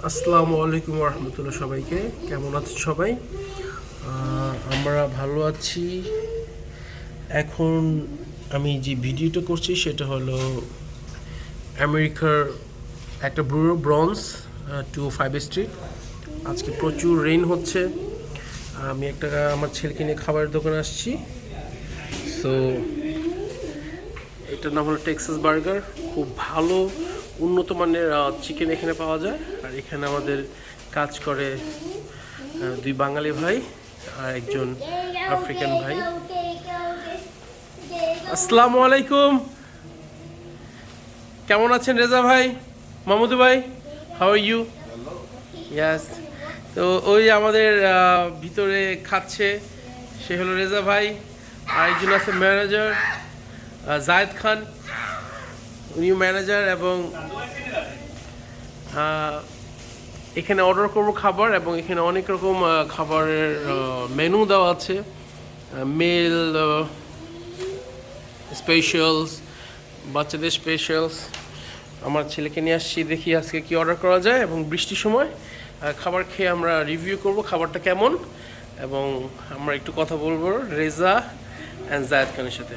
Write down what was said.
আসসালামু আলাইকুম রহমতুল্লাহ। সবাইকে কেমন আছেন সবাই? আমরা ভালো আছি। এখন আমি যে ভিডিওটা করছি সেটা হলো আমেরিকার একটা ব্রুরো ব্রঞ্জ 205 স্ট্রিট। আজকে প্রচুর রেইন হচ্ছে। আমি আমার ছেলেকে নিয়ে খাবারের দোকানে আসছি। সো এটার নাম হলো টেক্সাস বার্গার। খুব ভালো উন্নত মানের চিকেন এখানে পাওয়া যায়। আর এখানে আমাদের কাজ করে দুই বাঙালি ভাই আর একজন আফ্রিকান ভাই। আসসালামু আলাইকুম, কেমন আছেন রেজা ভাই, মামুদু ভাই? How are you? ইয়াস। তো ওই আমাদের ভিতরে খাচ্ছে, সে হলো রেজা ভাই। আর একজন আছে ম্যানেজার জায়েদ খান, উনিও ম্যানেজার। এবং এখানে অর্ডার করব খাবার, এবং এখানে অনেক রকম খাবারের মেনু দেওয়া আছে। মেল স্পেশালস, বাচ্চাদের স্পেশালস। আমার ছেলেকে নিয়ে আসছি, দেখি আজকে কি অর্ডার করা যায়। এবং বৃষ্টির সময় খাবার খেয়ে আমরা রিভিউ করব খাবারটা কেমন, এবং আমরা একটু কথা বলবো রেজা অ্যান্ড জায়েদ খানের সাথে।